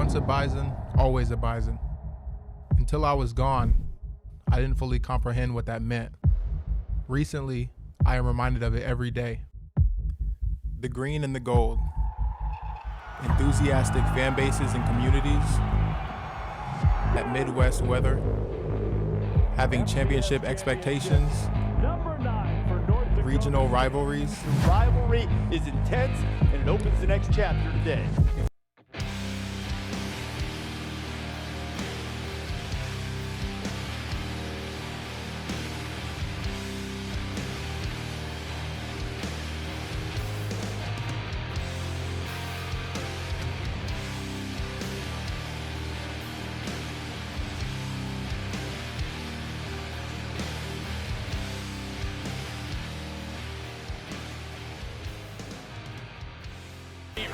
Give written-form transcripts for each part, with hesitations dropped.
Once a bison, always a bison. Until I was gone, I didn't fully comprehend what that meant. Recently, I am reminded of it every day. The green and the gold. Enthusiastic fan bases and communities. That Midwest weather. Having championship expectations. Regional rivalries. The rivalry is intense, and it opens the next chapter today.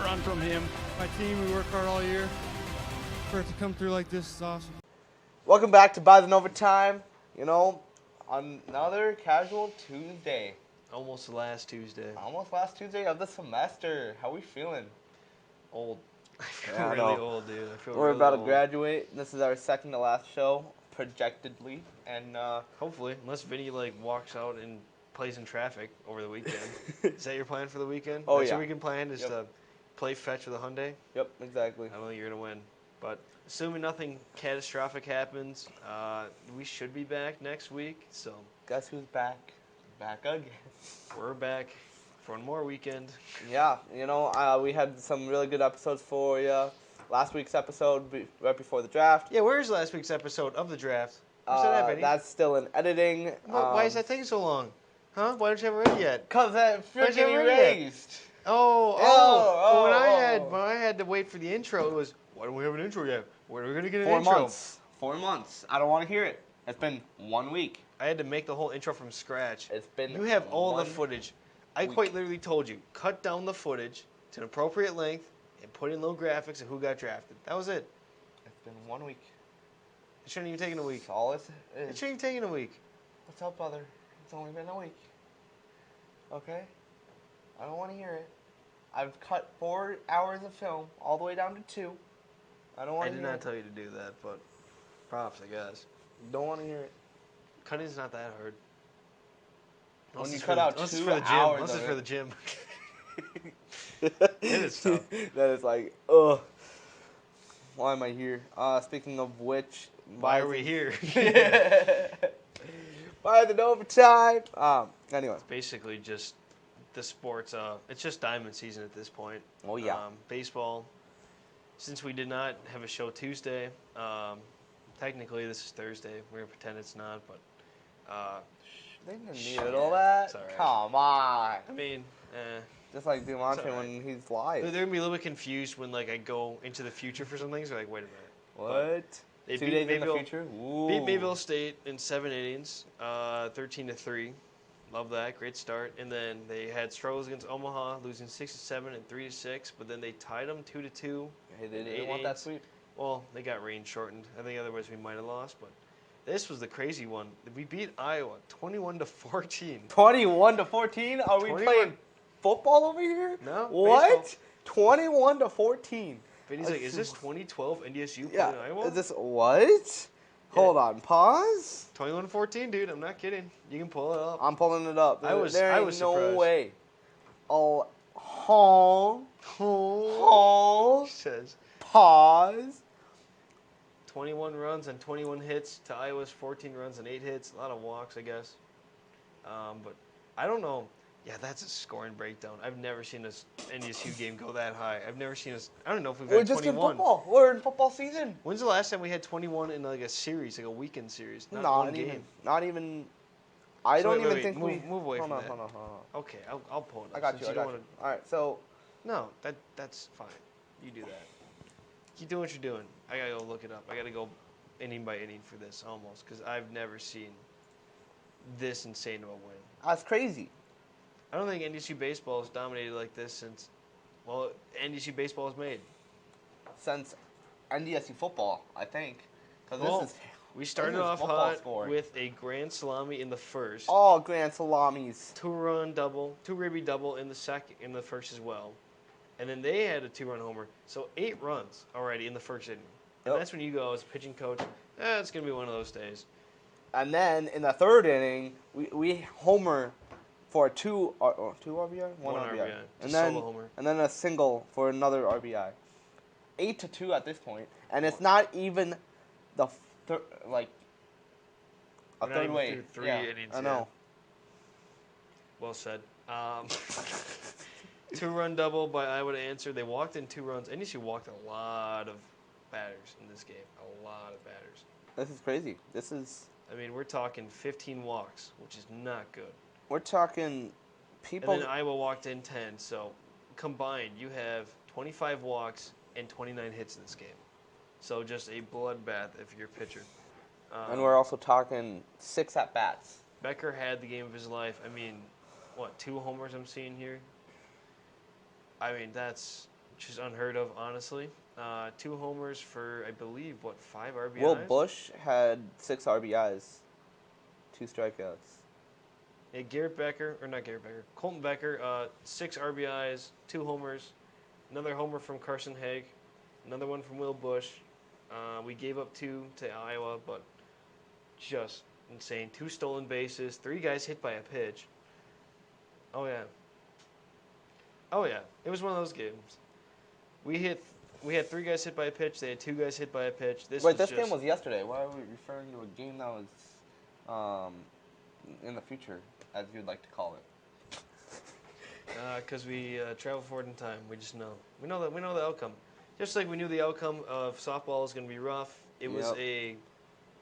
Run from him. My team, we work hard all year. For it to come through like this is awesome. Welcome back to Bison Overtime. Another casual Tuesday. Almost last Tuesday. Almost last Tuesday of the semester. How we feeling? Old. I feel Yeah, I really know. old, dude. I feel We're really about to old. graduate. This is our second to last show, projectedly, and Hopefully, unless Vinny walks out and plays in traffic over the weekend. Is that your plan for the weekend? Oh, That's yeah. your weekend plan is Yep. to play fetch with a Hyundai? Yep, exactly. I don't think you're gonna win, but assuming nothing catastrophic happens, we should be back next week. So Guess who's back? Back again. we're back for one more weekend. Yeah, we had some really good episodes for you. Last week's episode, right before the draft. Yeah, where's last week's episode of the draft? Where's that at, Vinny? That's still in editing. Why is that taking so long? Huh? Why don't you have it ready yet? Because that Why'd you freaking have it ready yet? erased. But when oh. I had to wait for the intro, it was, why don't we have an intro yet? When are we gonna get an 4 intro? months. 4 months. I don't want to hear it. It's been 1 week. I had to make the whole intro from scratch. It's been. You have all the 1 footage. I week. quite literally told you, cut down the footage to an appropriate length and put in little graphics of who got drafted. That was it. It's been 1 week. It shouldn't even taken a week. That's all it It is. shouldn't even taken a week. What's up, brother? It's only been a week. Okay? I don't want to hear it. I've cut 4 hours of film all the way down to 2. I don't I want to did hear not it. tell you to do that, but props, I guess. Don't want to hear it. Cutting's not that hard. When Unless you it's cut for the- out unless it's 2 for the gym. hours Unless of it's it. for the gym. It is tough. That is like, ugh. Why am I here? Speaking of which, Why are we here? Bison Overtime. Anyway. Basically just the sports. It's just diamond season at this point. Oh, yeah. Baseball. Since we did not have a show Tuesday, technically this is Thursday. We're gonna pretend it's not, but They didn't Shit, need all that. it's all right. Come on. I mean, Just like Diamante It's all right. when he's live. they're gonna be a little bit confused when I go into the future for some things. They're like, wait a minute. What? They 2 beat days in the Mayville- future? Ooh. Beat Mayville State in 7 innings, 13-3. Love that, great start. And then they had struggles against Omaha, losing 6-7 and 3-6. But then they tied them 2-2. Hey, they in didn't 8 want that innings. sweep. Well, they got rain shortened. I think otherwise we might have lost. But this was the crazy one. We beat Iowa 21-14. 21-14? Are we 21. playing football over here? No, What? 21-14. Vinny's like, is this 2012 NDSU Yeah. playing Iowa? Is this what? Hold on. Pause. 21-14, dude. I'm not kidding. You can pull it up. I'm pulling it up. I was There ain't no surprised. way. Oh, hold, Says pause. 21 runs and 21 hits to Iowa's 14 runs and 8 hits. A lot of walks, I guess. But I don't know. Yeah, that's a scoring breakdown. I've never seen a NDSU game go that high. I've never seen us. I don't know if we've We're had just 21. in football. We're in football season. When's the last time we had 21 in like a series, like a weekend series? Not Not one even. game. Not even. I So don't wait, even wait, think move- we. move away hold from on, that. hold on, hold on. Okay, I'll pull it up. I got since you. I don't got you. wanna- All right. So No, that's fine. You do that. Keep doing what you're doing. I gotta go look it up. I gotta go inning by inning for this almost, because I've never seen this insane of a win. that's crazy. I don't think NDSU baseball has dominated like this since, well, NDSU baseball was made. Since NDSU football, I think. Because Well, this is. We started is off football hot scoring. with a grand salami in the first, All grand salamis. 2-run double, 2 ribby double in the second, in the first as well. And then they had a 2-run homer. So 8 runs already in the first inning. And Yep. that's when you go as a pitching coach, it's going to be one of those days. And then in the third inning, we homer for two RBI, one RBI, RBI. and Just then solo homer. and then a single for another RBI. 8-2 at this point, and it's not even the a We're not third even way. through 3 Yeah, innings. I know. Well said. 2-run double by Iowa to answer. They walked in 2 runs. NDSU walked a lot of batters in this game. A lot of batters. This is crazy. This is. I mean, we're talking 15 walks, which is not good. We're talking people. And then Iowa walked in 10. So combined, you have 25 walks and 29 hits in this game. So just a bloodbath if you're a pitcher. And we're also talking 6 at bats. Becker had the game of his life. I mean, 2 homers I'm seeing here? I mean, that's just unheard of, honestly. 2 homers for, I believe, 5 RBIs? Will Bush had 6 RBIs, 2 strikeouts. Yeah, Colton Becker, 6 RBIs, 2 homers, another homer from Carson Haig, another one from Will Bush. We gave up 2 to Iowa, but just insane. 2 stolen bases, 3 guys hit by a pitch. Oh yeah, it was one of those games. We had 3 guys hit by a pitch. They had 2 guys hit by a pitch. This game was yesterday. Why are we referring to a game that was in the future, as you'd like to call it? Because we travel forward in time. We just know. We know the outcome. Just like we knew the outcome of softball is going to be rough. It was a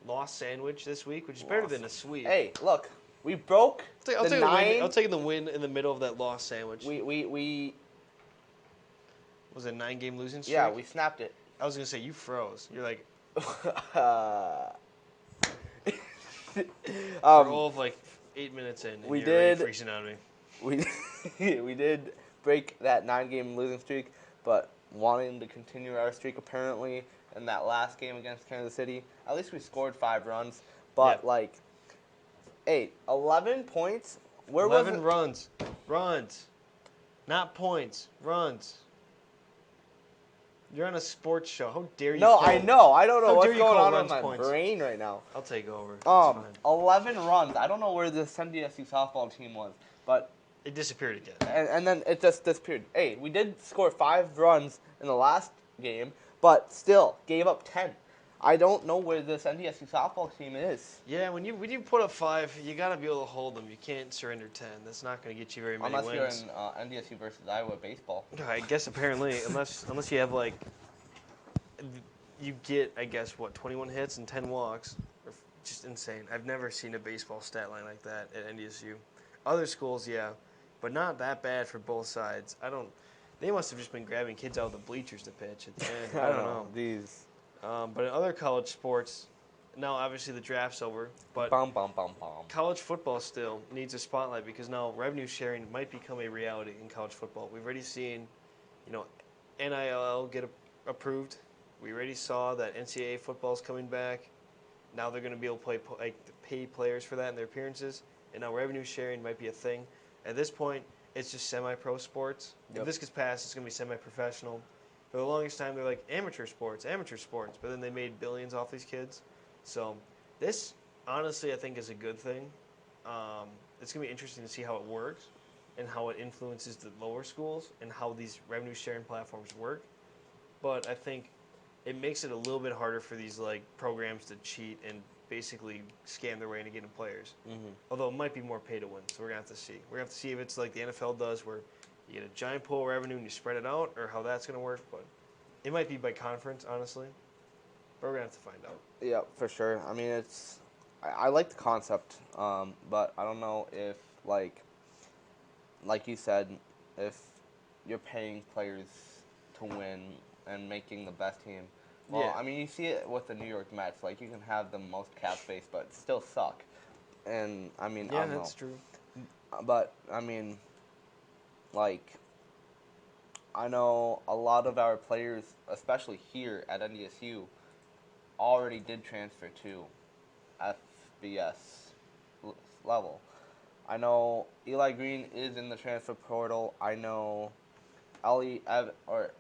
loss sandwich this week, which is better than a sweep. Hey, look, we broke I'll the 9. I'll take the win in the middle of that loss sandwich. We Was it a 9-game losing streak? yeah, we snapped it. I was going to say, you froze. You're like, we're all of 8 minutes in, and we you're already did- freezing on me. we did break that 9-game losing streak, but wanting to continue our streak apparently in that last game against Kansas City. At least we scored 5 runs, but 11 points. Where 11 was it? runs, not points, runs. You're on a sports show. How dare you? No, call- I know. I don't know How what's dare you going call on in runs my points? brain right now. I'll take over. It's fine. 11 runs. I don't know where this NDSU softball team was, but It disappeared again. and then it just disappeared. Hey, we did score 5 runs in the last game, but still gave up 10. I don't know where this NDSU softball team is. Yeah, when you put up 5, you got to be able to hold them. You can't surrender 10. That's not going to get you very many Unless wins. you're in NDSU versus Iowa baseball. I guess apparently, unless you have you get 21 hits and 10 walks, just insane. I've never seen a baseball stat line like that at NDSU. Other schools, yeah, but not that bad for both sides. They must have just been grabbing kids out of the bleachers to pitch at the end. I don't know. These. But in other college sports, now obviously the draft's over, but Bum, bum, bum, bum. college football still needs a spotlight because now revenue sharing might become a reality in college football. We've already seen, NIL get approved. We already saw that NCAA football is coming back. Now they're going to be able to pay players for that in their appearances, and now revenue sharing might be a thing. At this point, it's just semi-pro sports. Yep. If this gets passed, it's going to be semi-professional. For the longest time, they're like amateur sports, but then they made billions off these kids. So this, honestly, I think is a good thing. It's going to be interesting to see how it works and how it influences the lower schools and how these revenue sharing platforms work. But I think it makes it a little bit harder for these programs to cheat and basically scam their way into getting players. Mm-hmm. Although it might be more pay to win, so we're going to have to see. We're going to have to see if it's like the NFL does where you get a giant pool of revenue and you spread it out, or how that's going to work. But it might be by conference, honestly. But we're going to have to find out. Yeah, for sure. I mean, I like the concept, but I don't know if, like you said, if you're paying players to win and making the best team. Well, Yeah. I mean, you see it with the New York Mets. Like, you can have the most cap space, but still suck. And, I mean, I Yeah, don't know. that's true. But, I mean, I know a lot of our players, especially here at NDSU, already did transfer to FBS level. I know Eli Green is in the transfer portal. I know Ellie or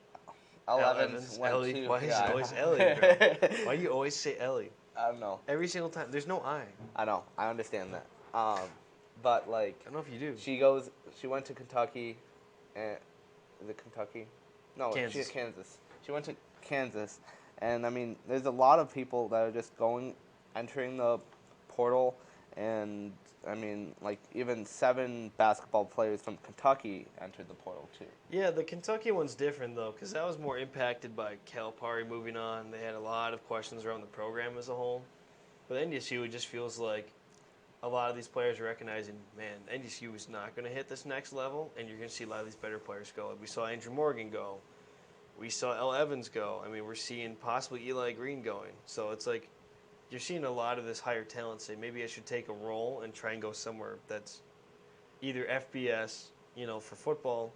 L. L. Evans went Ellie. to. Why is it yeah, always I know. Ellie, bro? Why do you always say Ellie? I don't know. Every single time. There's no I. I know. I understand that. But like, I don't know if you do. She went to Kentucky, and is it Kentucky? No, Kansas. Kansas. She went to Kansas, and I mean, there's a lot of people that are just entering the portal, and I mean, like even 7 basketball players from Kentucky entered the portal too. Yeah, the Kentucky one's different though, because that was more impacted by Calipari moving on. They had a lot of questions around the program as a whole. But NDSU, it just feels like a lot of these players are recognizing, man, NDSU is not going to hit this next level, and you're going to see a lot of these better players go. Like we saw Andrew Morgan go. We saw L. Evans go. I mean, we're seeing possibly Eli Green going. So it's like you're seeing a lot of this higher talent say, maybe I should take a role and try and go somewhere that's either FBS, for football,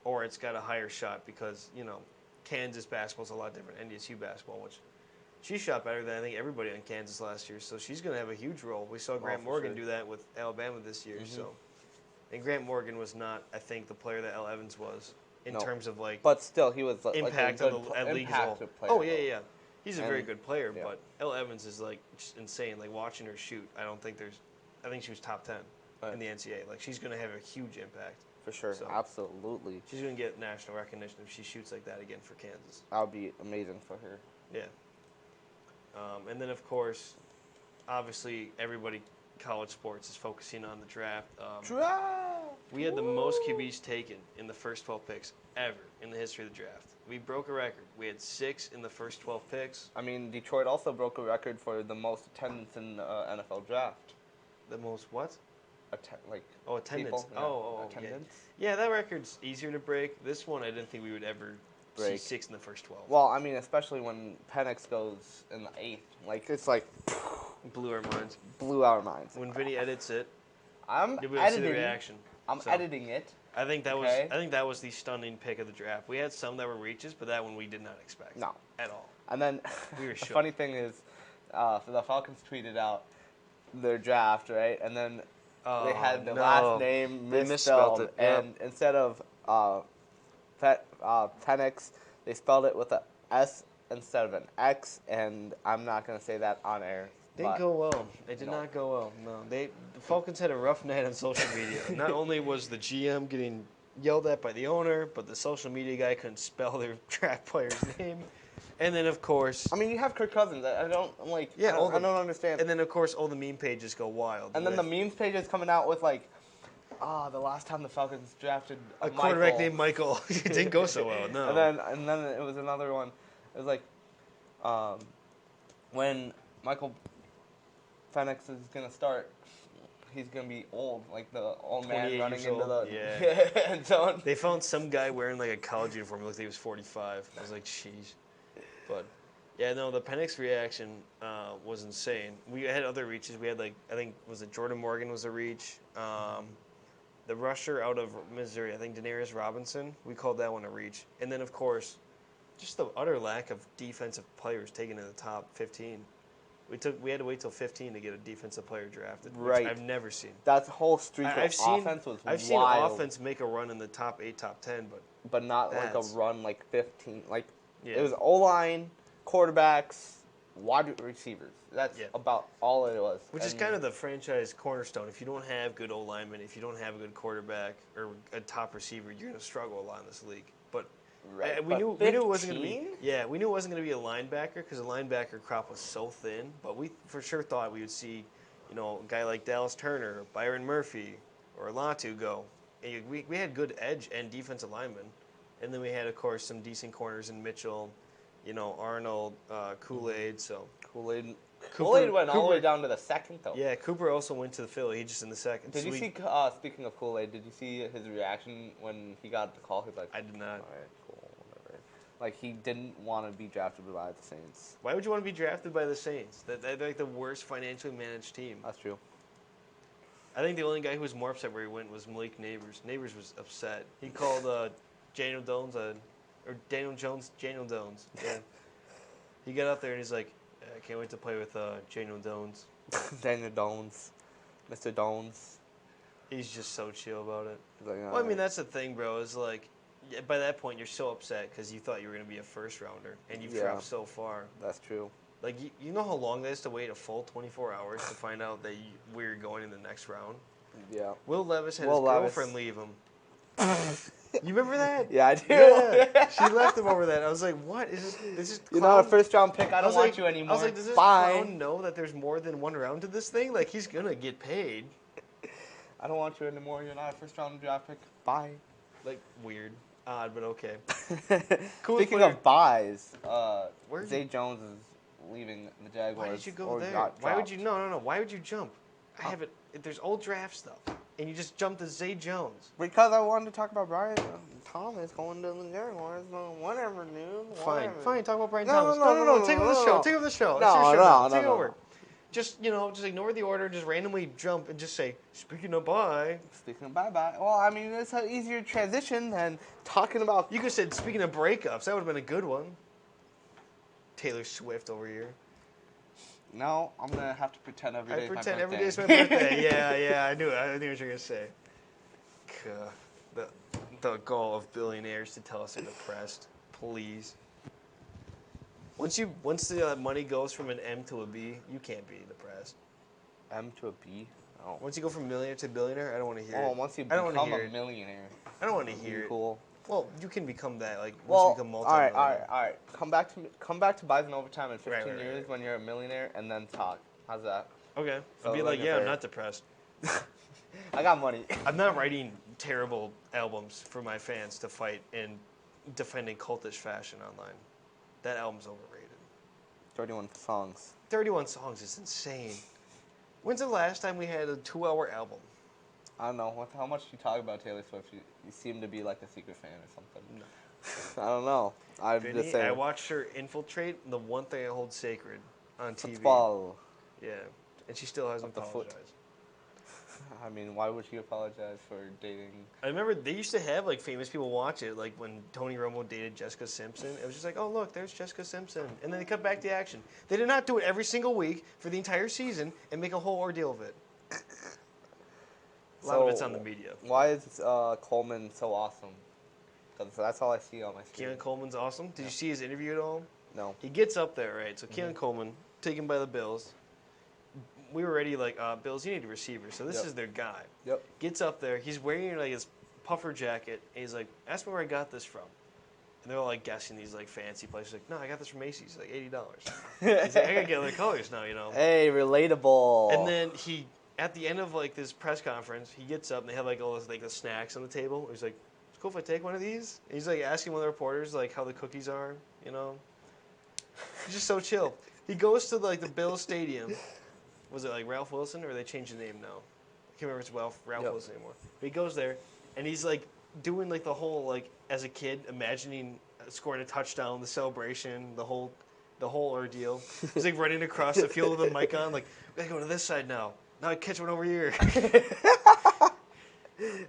or it's got a higher shot because, Kansas basketball's a lot different. NDSU basketball, which she shot better than I think everybody on Kansas last year, so she's going to have a huge role. We saw Grant Morgan do that with Alabama this year, and Grant Morgan was not, I think, the player that L. Evans was in terms of But still, he was impact like on the league as a whole. Player, yeah. He's a very good player, yeah. but L. Evans is like just insane. Like watching her shoot, I think she was top 10 in the NCAA. Like she's going to have a huge impact. For sure, So, absolutely. She's going to get national recognition if she shoots like that again for Kansas. That would be amazing for her. Yeah. And then, of course, obviously, everybody, college sports, is focusing on the draft. We had the most QBs taken in the first 12 picks ever in the history of the draft. We broke a record. We had 6 in the first 12 picks. I mean, Detroit also broke a record for the most attendance in the NFL draft. The most what? People, Attendance. yeah. Attendance. Yeah, that record's easier to break. This one, I didn't think we would ever see Break. 6 in the first 12. Well, I mean, especially when Penix goes in the 8th. Like, it's like... Blew our minds. Blew our minds. When Vinny edits it, I'm you'll be able to see editing. the reaction. I'm So, editing it. I think that Okay. was the stunning pick of the draft. We had some that were reaches, but that one we did not expect. No. At all. And then We were the shook. funny thing is, the Falcons tweeted out their draft, right? And then they had the last name They misspelled. misspelled it, And instead of Penix, they spelled it with a S instead of an X. And I'm not going to say that on air. Didn't go well. It did not go well. No, the Falcons had a rough night on social media. Not only was the GM getting yelled at by the owner, but the social media guy couldn't spell their draft player's name. And then, of course, I mean, you have Kirk Cousins. I don't understand. And then, of course, all the meme pages go wild. And then the memes page is coming out with like, the last time the Falcons drafted a quarterback named Michael. It didn't go so well. No. And then it was another one. It was like, when Michael Penix is gonna start, he's gonna be old, like the old man running into the end zone. They found some guy wearing like a college uniform. It looked like he was 45. I was like, sheesh. But yeah, no, the Penix reaction was insane. We had other reaches. We had I think Jordan Morgan was a reach. The rusher out of Missouri, I think Denarius Robinson. We called that one a reach. And then of course, just the utter lack of defensive players taken in the top 15. We had to wait till 15 to get a defensive player drafted, which I've never seen. That whole streak of offense was wild. I've seen offense make a run in the top 8, top 10, but not like a run like 15. Like it was O-line, quarterbacks, wide receivers. That's about all it was. Which is kind of the franchise cornerstone. If you don't have good O-linemen, if you don't have a good quarterback or a top receiver, you're going to struggle a lot in this league. But we knew it wasn't going to be. Yeah, we knew it wasn't going to be a linebacker because the linebacker crop was so thin. But we for sure thought we would see, a guy like Dallas Turner, or Byron Murphy, or Latu go. And we had good edge and defensive linemen, and then we had of course some decent corners in Mitchell, Arnold, Kool-Aid. So Kool-Aid went all the way down to the second though. Yeah, Cooper also went to the Philly. He just in the second. Did you see? Speaking of Kool-Aid, did you see his reaction when he got the call? He's like, I did not. All right, cool, whatever. Like he didn't want to be drafted by the Saints. Why would you want to be drafted by the Saints? They're like the worst financially managed team. That's true. I think the only guy who was more upset where he went was Malik Neighbors. Neighbors was upset. He called Daniel Jones Daniel Jones. Yeah. He got out there and he's like, I can't wait to play with Daniel Jones. Daniel Jones. Mr. Jones. He's just so chill about it. He's like, well, I mean, that's the thing, bro, is like, by that point, you're so upset because you thought you were going to be a first rounder, and you've Yeah. dropped so far. That's true. Like, you know how long that is to wait a full 24 hours to find out that we're going in the next round? Yeah. Will Levis had Will his Levis. girlfriend leave him. You remember that? Yeah, I do. Yeah. She left him over that. I was like, what? Is this You're clown? not a first round pick. I don't was want like, you anymore. I was like, does this Bye. clown know that there's more than one round to this thing? Like, he's going to get paid. I don't want you anymore. You're not a first round draft pick. Bye. Like, weird. Odd, but okay. Cool Speaking player. of buys, Where'd Zay Jones is leaving the Jaguars. Why did you go or there? got Why would you? dropped. No. Why would you jump? I have it. There's old draft stuff, and you just jumped to Zay Jones. Because I wanted to talk about Brian Thomas going to the Jaguars. No, whatever, dude. Fine. Talk about Brian No, Thomas. no, Take over the show. Take over the show. It's No, your show no, now. no, Take no. over. Just just ignore the order. Just randomly jump and just say, "Speaking of bye." Speaking of bye-bye, well, I mean, it's an easier transition than talking about... You could have said, "Speaking of breakups." That would have been a good one. Taylor Swift over here. No, I'm going to have to pretend every day I is my pretend birthday. every day is my birthday. Yeah, I knew it. I knew what you were gonna say. The goal of billionaires to tell us they're depressed. Please. Once the money goes from an M to a B, you can't be depressed. M to a B? Oh. Once you go from millionaire to billionaire, I don't want to hear it. Once you I don't wanna become hear a it. millionaire. I don't want to hear it. Cool. Well, you can become that once Well, you become all multi-millionaire. right. Come back to Bison Overtime in 15 Right, years right. when you're a millionaire, and then talk. How's that? Okay. So I'd be like like, a I'm bear. not depressed. I got money. I'm not writing terrible albums for my fans to fight in defending cultish fashion online. That album's overrated. 31 songs. 31 songs is insane. When's the last time we had a 2-hour album? I don't know. How much you talk about Taylor Swift? You seem to be like a secret fan or something. No. I don't know. I'm Vinny, just saying. I watched her infiltrate the one thing I hold sacred on TV. Football. Yeah, and she still hasn't At the foot. apologized. I mean, why would she apologize for dating? I remember they used to have like famous people watch it, like when Tony Romo dated Jessica Simpson. It was just like, oh look, there's Jessica Simpson, and then they cut back to action. They did not do it every single week for the entire season and make a whole ordeal of it. A lot of it's on the media. Why is Coleman so awesome? Because that's all I see on my screen. Keon Coleman's awesome. Did you see his interview at all? No. He gets up there, right? So Keon Coleman, taken by the Bills. We were already like, Bills, you need a receiver. So this Yep. is their guy. Yep. Gets up there. He's wearing like his puffer jacket. And he's like, ask me where I got this from. And they're all like guessing these like fancy places. Like, no, I got this from Macy's. Like $80. He's like, I gotta get other colors now, you know. Hey, relatable. And then he, at the end of like this press conference, he gets up and they have like all this like the snacks on the table. He's like, it's cool if I take one of these. And he's like asking one of the reporters like how the cookies are, you know. He's just so chill. He goes to like the Bills Stadium. Was it like Ralph Wilson or they changed the name now? I can't remember if it's Ralph Yep. Wilson anymore. But he goes there and he's like doing like the whole like as a kid imagining scoring a touchdown, the celebration, the whole ordeal. He's like running across the field with a mic on, like we gotta go to this side now. Now I catch one over here.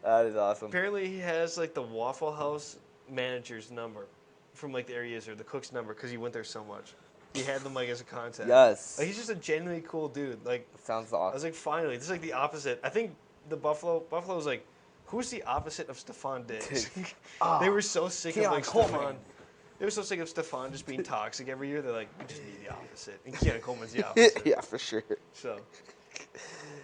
That is awesome. Apparently he has like the Waffle House manager's number from like the areas or the cook's number because he went there so much. He had them like as a contact. Yes. Like he's just a genuinely cool dude. Like Sounds I awesome. was like, finally, this is like the opposite. I think the Buffalo's like, who's the opposite of Stephon Diggs? They were so sick of Keon like Coleman. Stephon. They were so sick of Stephon just being toxic every year. They're like, we just need the opposite. And Keon Coleman's the opposite. Yeah, for sure. So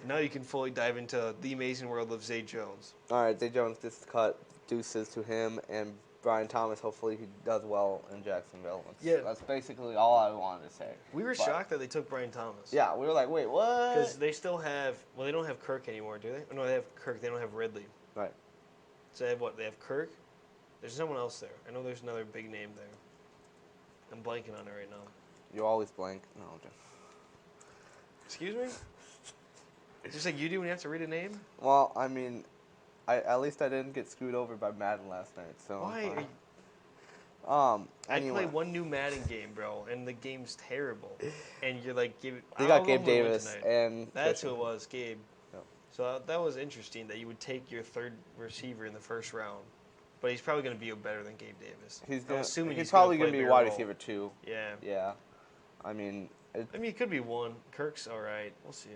now you can fully dive into the amazing world of Zay Jones. All right, Zay Jones just cut deuces to him, and Brian Thomas, hopefully he does well in Jacksonville. That's basically all I wanted to say. We were shocked that they took Brian Thomas. Yeah, we were like, wait, what? Because they still have, well, they don't have Kirk anymore, do they? No, they have Kirk. They don't have Ridley. Right. So they have what? They have Kirk. There's someone else there. I know there's another big name there. I'm blanking on it right now. You always blank. No, just... Excuse me? Just like you do when you have to read a name? Well, I mean, at least I didn't get screwed over by Madden last night. So. Why? I Play one new Madden game, bro, and the game's terrible. And you're like, They got Gabe Davis and. That's Christian. who it was, Gabe. Yep. So that was interesting that you would take your third receiver in the first round. But he's probably going to be better than Gabe Davis. He's probably going to be wide role. receiver 2. Yeah. Yeah. I mean, it could be one. Kirk's all right. We'll see.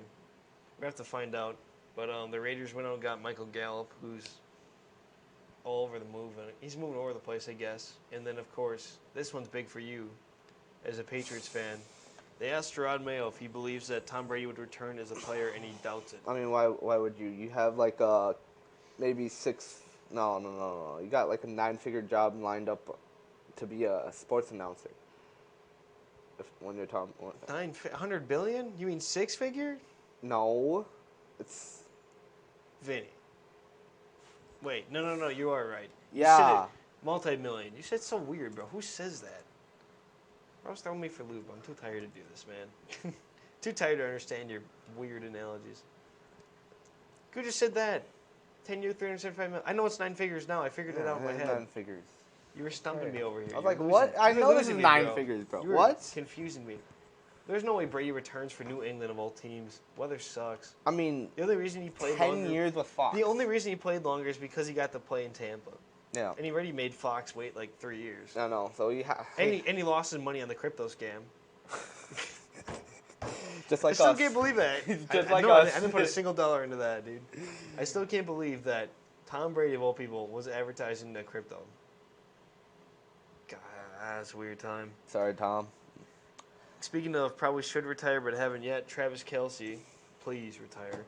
We have to find out. But the Raiders went out and got Michael Gallup, who's all over the move. He's moving all over the place, I guess. And then, of course, this one's big for you as a Patriots fan. They asked Gerard Mayo if he believes that Tom Brady would return as a player, and he doubts it. I mean, why would you? You have like maybe six. No. You got like a 9-figure job lined up to be a sports announcer. When you're talking. 100 billion? You mean 6-figure? No, it's. Vinny. Wait, no, you are right. You Yeah. said it, multi-million. You said so weird, bro. Who says that? Bro's throwing me for loop. I'm too tired to do this, man. Too tired to understand your weird analogies. Who just said that? 10-year, $375 million. I know it's 9 figures now. I figured it out in my head. 9 figures. You were stumping me over here. I was You're like, losing. what? I You were know this is losing me, 9 bro. figures, bro. You were What? confusing me. There's no way Brady returns for New England of all teams. Weather sucks. I mean, The only reason he played 10 longer, years with Fox. The only reason he played longer is because he got to play in Tampa. Yeah. And he already made Fox wait like 3 years. I know. So you have. And he lost his money on the crypto scam. Just like I still us. can't believe that. Just I like know, us. I didn't put a single dollar into that, dude. I still can't believe that Tom Brady, of all people, was advertising the crypto. God, that's a weird time. Sorry, Tom. Speaking of probably should retire but haven't yet, Travis Kelce, please retire.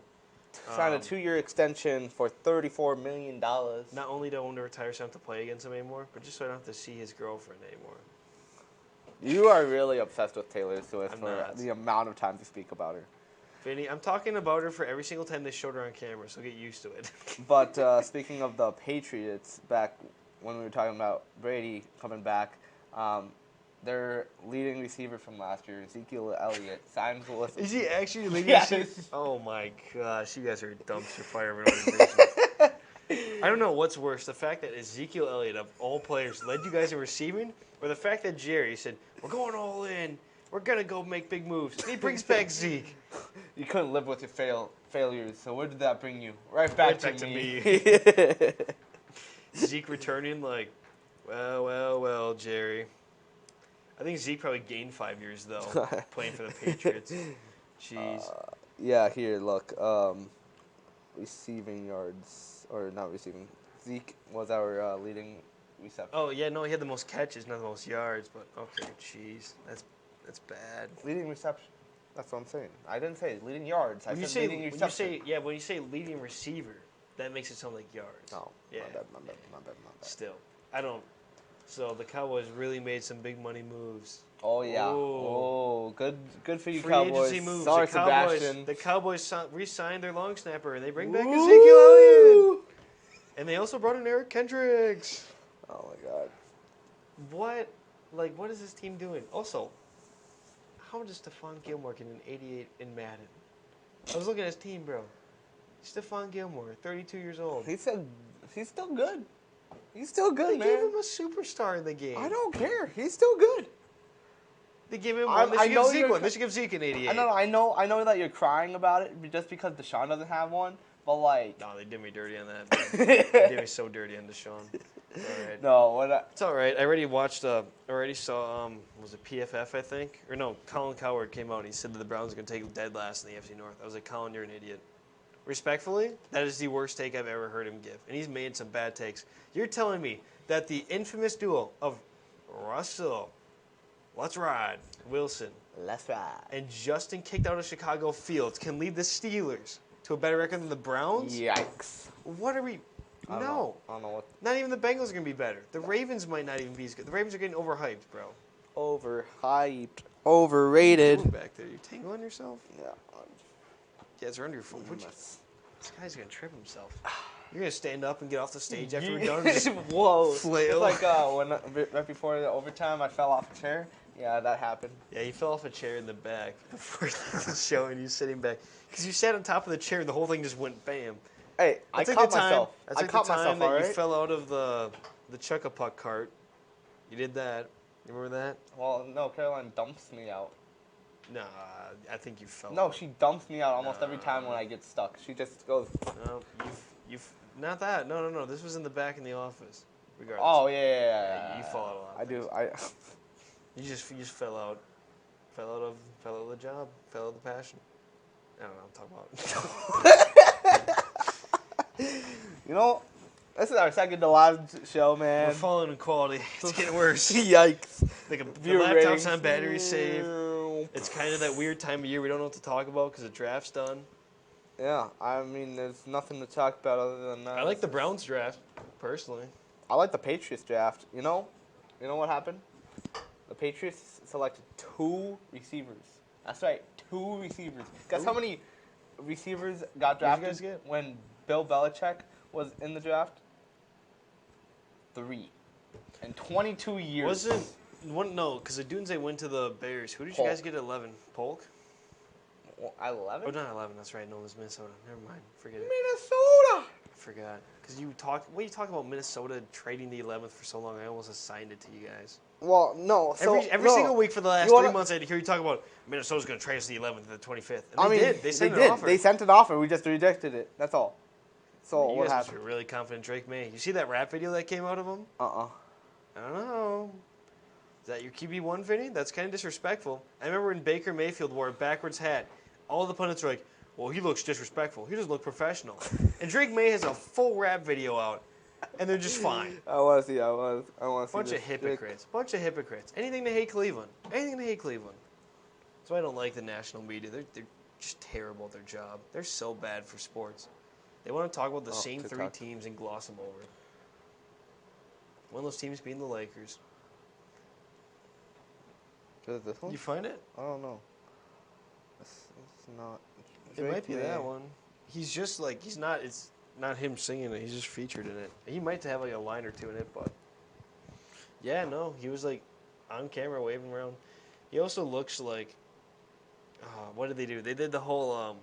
Signed a 2-year extension for $34 million. Not only do I want to retire so I don't have to play against him anymore, but just so I don't have to see his girlfriend anymore. You are really obsessed with Taylor Swift I'm for not. the amount of time you speak about her. Vinny, I'm talking about her for every single time they showed her on camera, so get used to it. But speaking of the Patriots, back when we were talking about Brady coming back, their leading receiver from last year, Ezekiel Elliott, signs with. Is he actually leading? Yes. Oh my gosh, you guys are a dumpster fire of an organization. I don't know what's worse, the fact that Ezekiel Elliott, of all players, led you guys in receiving, or the fact that Jerry said, we're going all in, we're going to go make big moves. And he brings back Zeke. You couldn't live with your failures, so where did that bring you? Right back to me. Zeke returning like, well, Jerry. I think Zeke probably gained 5 years, though, playing for the Patriots. Jeez. Yeah, here, look. Receiving yards, or not receiving. Zeke was our leading reception. Oh, yeah, no, he had the most catches, not the most yards, but okay, jeez. That's bad. Leading reception. That's what I'm saying. I didn't say leading yards. When I you said say, leading when reception. you say leading receiver, that makes it sound like yards. No, Yeah. my bad. Still, I don't. So the Cowboys really made some big money moves. Oh, yeah. Oh. Oh, good for you, Free Cowboys. agency moves. Sorry, The Sebastian. Cowboys re-signed their long snapper, and they bring back Woo! Ezekiel Elliott. And they also brought in Eric Kendricks. Oh, my God. What is this team doing? Also, how does Stephon Gilmore get an 88 in Madden? I was looking at his team, bro. Stephon Gilmore, 32 years old. He said he's still good. He's still good, They man. gave him a superstar in the game. I don't care. He's still good. They gave him I one. They should know give Zeke you're one. cr- They should give Zeke an 88. I know that you're crying about it just because Deshaun doesn't have one, but like. No, they did me dirty on that. They did me so dirty on Deshaun. All right. No, It's all right. I already watched. Already saw. Was it PFF? I think. Or no, Colin Cowherd came out and he said that the Browns are going to take dead last in the AFC North. I was like, Colin, you're an idiot. Respectfully, that is the worst take I've ever heard him give, and he's made some bad takes. You're telling me that the infamous duo of Russell, let's ride, Wilson, Let's ride. and Justin kicked out of Chicago Fields can lead the Steelers to a better record than the Browns? Yikes. What are we? I No. don't know what. Not even the Bengals are going to be better. The Ravens might not even be as good. The Ravens are getting overhyped, bro. Overhyped. What are you Overrated. doing back there? You tingling yourself? Yeah. Yeah, it's under your phone. This guy's going to trip himself. You're going to stand up and get off the stage after we're done? Just Whoa. flail. It's like when right before the overtime, I fell off a chair. Yeah, that happened. Yeah, he fell off a chair in the back before the show, and he's sitting back. Because you sat on top of the chair, and the whole thing just went bam. Hey, I That's like caught the time, myself. That's I like caught the time myself. that All you right. fell out of the Chuck-a-Puck cart. You did that. You remember that? Well, no, Caroline dumps me out. Nah, I think you fell No, out. she dumps me out almost every time when I get stuck. She just goes. No, you've not that. No. This was in the back in the office. Regardless. Oh yeah. You fall out a lot. I do. I. You just fell out. Fell out of the job. Fell out of the passion. I don't know what I'm talking about. You know, This is our second to last show, man. We're falling in quality. It's getting worse. Yikes. The Viewer laptop's ratings. on battery safe. It's kind of that weird time of year we don't know what to talk about because the draft's done. Yeah, I mean, there's nothing to talk about other than that. I like the Browns draft, personally. I like the Patriots draft. You know what happened? The Patriots selected 2 receivers. That's right, 2 receivers. Guess how many receivers got What'd you drafted guys get? when Bill Belichick was in the draft? 3. In 22 years. Wasn't one? No, because the Dunze went to the Bears. Who did you guys get at 11? Polk? At 11? Oh, not 11. That's right. No, it was Minnesota. Never mind. Forget it. Minnesota! I forgot. Because you talk about Minnesota trading the 11th for so long, I almost assigned it to you guys. Well, no. So, Every no. single week for the last 3 months, I hear you talk about Minnesota's going to trade us the 11th to the 25th. And they did. They sent an offer. They sent an offer. We just rejected it. That's all. So You what guys must happened? be really confident Drake May. You see that rap video that came out of him? Uh-uh. I don't know. Is that your QB1, Vinny? That's kind of disrespectful. I remember when Baker Mayfield wore a backwards hat, all the pundits were like, well, he looks disrespectful. He doesn't look professional. And Drake May has a full rap video out, and they're just fine. I want to see. I want to see. Bunch of hypocrites. Bunch of hypocrites. Anything to hate Cleveland. Anything to hate Cleveland. That's why I don't like the national media. They're just terrible at their job. They're so bad for sports. They want to talk about the same TikTok. 3 teams and gloss them over. One of those teams being the Lakers. Is it this one? You find it? I don't know. It's not. It might Drake be May. that one. He's just like, he's not, it's not him singing it. He's just featured in it. He might have like a line or 2 in it, but. Yeah, no. He was like on camera waving around. He also looks like, what did they do? They did the whole,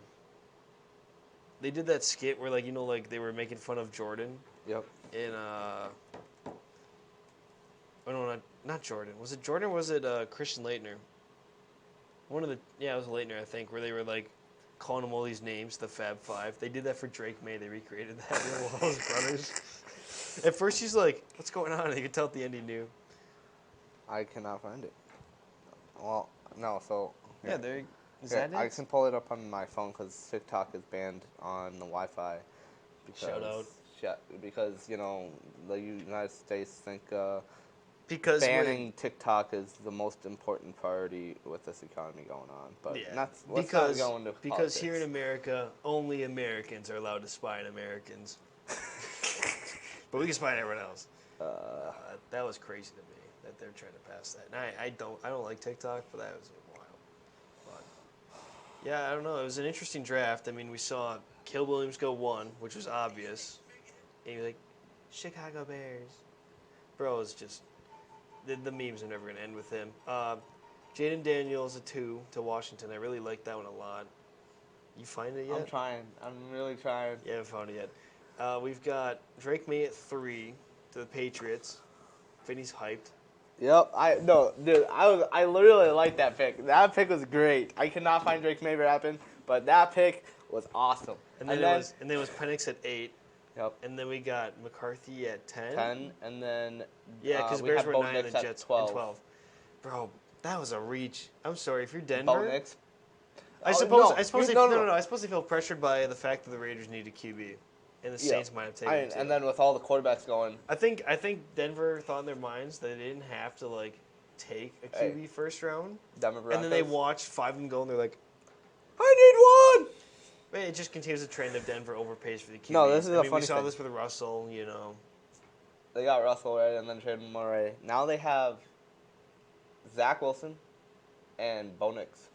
they did that skit where like, like they were making fun of Jordan. Yep. In, oh no, not Jordan. Was it Jordan or was it Christian Laettner? It was Laettner, I think, where they were like calling him all these names, the Fab Five. They did that for Drake May. They recreated that with all his brothers. At first, he's like, "What's going on?" And you could tell at the end he knew. I cannot find it. Well, no. So. Yeah, there. Is that it? I can pull it up on my phone because TikTok is banned on the Wi-Fi. Shout out. Because the United States think Because banning TikTok is the most important priority with this economy going on. But let's not go into because politics. here in America, only Americans are allowed to spy on Americans. But we can spy on everyone else. That was crazy to me that they're trying to pass that. And I don't like TikTok, but that was wild. But yeah, I don't know. It was an interesting draft. I mean, we saw Kill Williams go 1, which was obvious. And you're like, Chicago Bears. Bro, it's just the memes are never going to end with him. Jaden Daniels a 2 to Washington. I really like that one a lot. You find it yet? I'm trying. I'm really trying. You haven't found it yet. We've got Drake May at 3 to the Patriots. Vinny's hyped. Yep. I literally like that pick. That pick was great. I could not find Drake May rapping, but that pick was awesome. And then it was Penix at 8. Yep. And then we got McCarthy at 10. 10, and then Yeah, because we Bears had were Bo 9 Nix and the at Jets 12. at 12. Bro, that was a reach. I'm sorry, if you're Bo Denver, Nix. I suppose they feel pressured by the fact that the Raiders need a QB, and the Saints might have taken it too. And then with all the quarterbacks going, I think Denver thought in their minds that they didn't have to like take a QB first round, Denver Broncos. and then they watched 5 of them go, and they're like, I need one. man, it just continues the trend of Denver overpays for the QB. No, this is a funny we saw thing. this with Russell, They got Russell right, and then traded Murray. Now they have Zach Wilson and Bo Nix.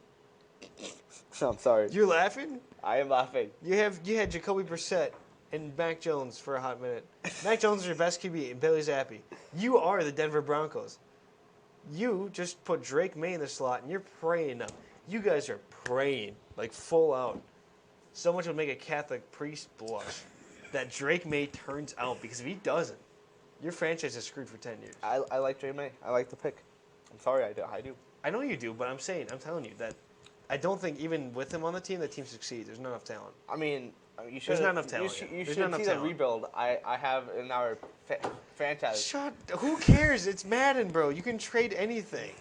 I'm sorry. You're laughing? I am laughing. You had Jacoby Brissett and Mac Jones for a hot minute. Mac Jones is your best QB, and Bailey Zappi. You are the Denver Broncos. You just put Drake May in the slot, and you're praying up. You guys are praying, like full out. So much would make a Catholic priest blush that Drake May turns out, because if he doesn't, your franchise is screwed for 10 years. I like Drake May. I like the pick. I'm sorry, I do. I know you do, but I'm telling you that I don't think even with him on the team succeeds. There's not enough talent. I mean, you should. There's not enough talent You yet. There's should not enough see the talent. rebuild I have in our franchise. Who cares? It's Madden, bro. You can trade anything.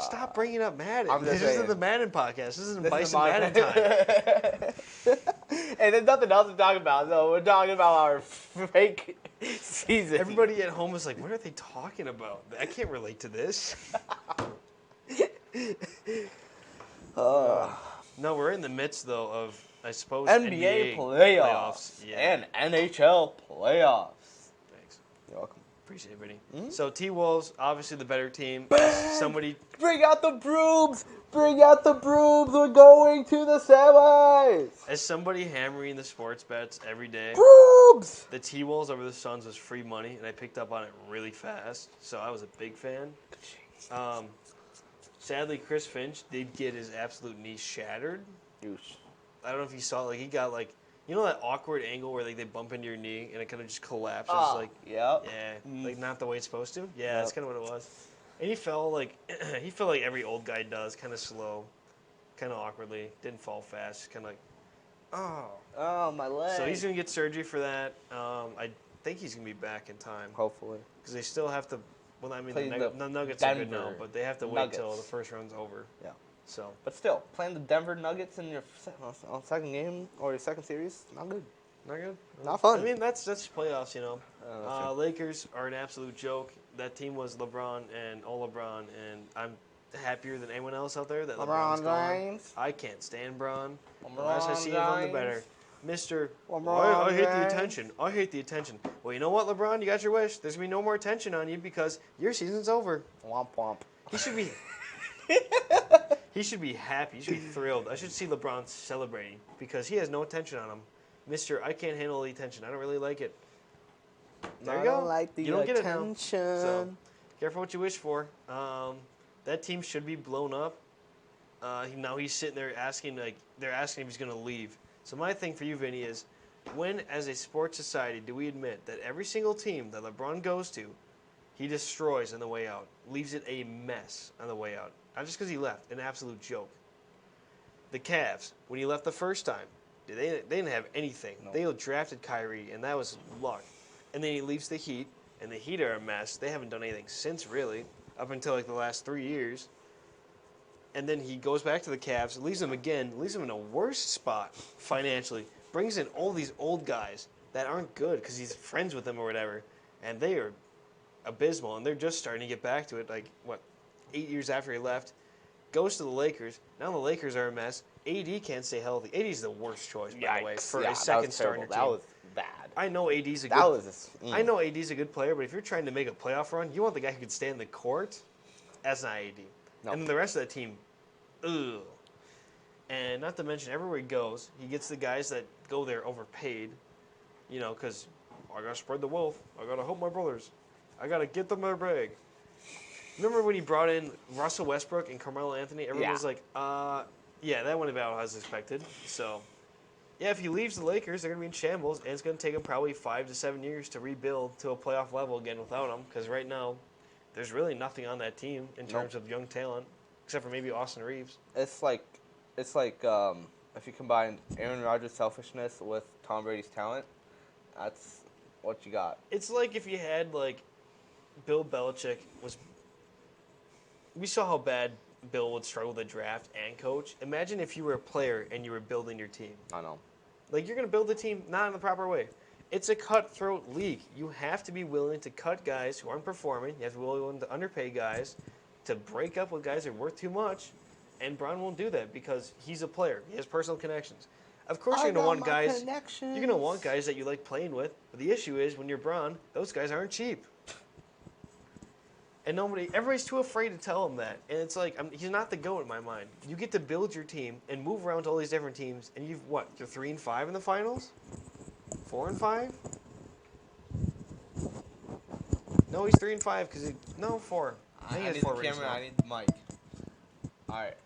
Stop bringing up Madden. I'm just This isn't saying. the Madden podcast. This isn't This Bison is Madden time. And there's nothing else to talk about, so we're talking about our fake season. Everybody at home is like, what are they talking about? I can't relate to this. No, we're in the midst, though, of, I suppose, NBA playoffs Yeah. and NHL playoffs. Thanks. You're welcome. Appreciate it, Vinny. Mm-hmm. So, T-Wolves, obviously the better team. Somebody... Bring out the brooms! Bring out the brooms! We're going to the semis! As somebody hammering the sports bets every day, Brooms! the T-Wolves over the Suns was free money, and I picked up on it really fast, so I was a big fan. Sadly, Chris Finch did get his absolute knee shattered. Douche. I don't know if you saw, like, he got, like, you know that awkward angle where, like, they bump into your knee and it kind of just collapses? Like, Yep. yeah, like, not the way it's supposed to? Yeah, Yep. that's kind of what it was. And he fell, like, he fell like every old guy does, kind of slow, kind of awkwardly, didn't fall fast, kind of like, Oh, my leg. So he's going to get surgery for that. I think he's going to be back in time. Hopefully. Because they still have to, well, I mean, Play the Nuggets are good now, Denver but they have to wait Nuggets. till the first round's over. Yeah. So, But still, playing the Denver Nuggets in your second game or your second series, not good. not good? Not fun. I mean, that's playoffs, you know. That's true. Lakers are an absolute joke. That team was LeBron and all LeBron, and I'm happier than anyone else out there that LeBron's LeBron gone. James. I can't stand Bron. The LeBron less I see of him, the James. better. Mr. LeBron I hate the James. attention. I hate the attention. Well, you know what, LeBron? You got your wish. There's going to be no more attention on you because your season's over. Womp womp. He should be... He should be happy. He should be thrilled. I should see LeBron celebrating because he has no attention on him. Mr. I can't handle the attention. I don't really like it. There you I go. don't like the you don't attention. get it now. So, careful what you wish for. That team should be blown up. Now he's sitting there asking, like, they're asking if he's going to leave. So my thing for you, Vinny, is when, as a sports society, do we admit that every single team that LeBron goes to, he destroys on the way out, leaves it a mess on the way out? Not just because he left, an absolute joke. The Cavs, when he left the first time, they didn't have anything. No. They drafted Kyrie, and that was luck. And then he leaves the Heat, and the Heat are a mess. They haven't done anything since, really, up until like the last 3 years. And then he goes back to the Cavs, leaves them again, leaves them in a worse spot financially, brings in all these old guys that aren't good because he's friends with them or whatever, and they are abysmal, and they're just starting to get back to it, like, 8 years after he left, goes to the Lakers. Now the Lakers are a mess. AD can't stay healthy. AD's the worst choice, by the way, for a second star in your team. That was bad. I know AD's a good. That was. I know AD's a good player, but if you're trying to make a playoff run, you want the guy who can stay in the court. That's not AD. No. And then the rest of that team, ugh. And not to mention, everywhere he goes, he gets the guys that go there overpaid. You know, because I gotta spread the wealth. I gotta help my brothers. I gotta get them their bag. Remember when he brought in Russell Westbrook and Carmelo Anthony? Everyone was like, yeah, that went about as expected. So, yeah, if he leaves the Lakers, they're going to be in shambles, and it's going to take them probably 5 to 7 years to rebuild to a playoff level again without him, because right now, there's really nothing on that team in terms of young talent, except for maybe Austin Reeves. It's like if you combine Aaron Rodgers' selfishness with Tom Brady's talent, that's what you got. It's like if you had, like, Bill Belichick was... We saw how bad Bill would struggle to draft and coach. Imagine if you were a player and you were building your team. I know. Like, you're going to build a team not in the proper way. It's a cutthroat league. You have to be willing to cut guys who aren't performing. You have to be willing to underpay guys, to break up with guys that are worth too much. And Bron won't do that because he's a player. He has personal connections. Of course, you're going to want guys. You're going to want guys that you like playing with. But the issue is, when you're Bron, those guys aren't cheap. And everybody's too afraid to tell him that. And it's like, he's not the GOAT in my mind. You get to build your team and move around to all these different teams, and you're 3-5 in the finals? 4-5? No, he's 3-5 because no 4. I think he has need 4 the rings camera. now. I need the mic. All right.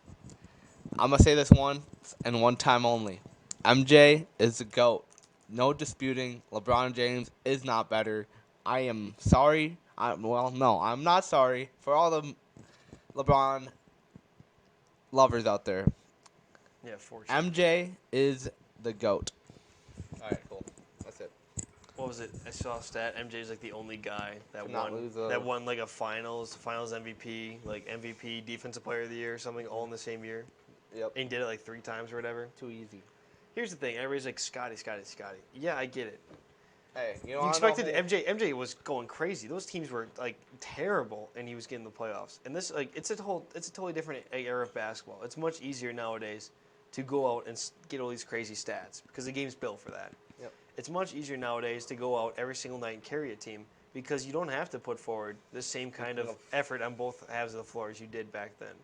I'm gonna say this once and one time only. MJ is the GOAT. No disputing. LeBron James is not better. I am sorry. I'm not sorry for all the LeBron lovers out there. Yeah, 4 sure. MJ is the GOAT. All right, cool. That's it. What was it? I saw a stat. MJ's like the only guy that To not won lose a- that won like a finals MVP, like MVP, Defensive Player of the Year, or something, all in the same year. Yep. And he did it like 3 times or whatever. Too easy. Here's the thing. Everybody's like, Scotty. Yeah, I get it. Hey, you You know, expected MJ was going crazy. Those teams were like terrible, and he was getting the playoffs. And this it's a totally different era of basketball. It's much easier nowadays to go out and get all these crazy stats because the game's built for that. Yep. It's much easier nowadays to go out every single night and carry a team because you don't have to put forward the same kind of effort on both halves of the floor as you did back then.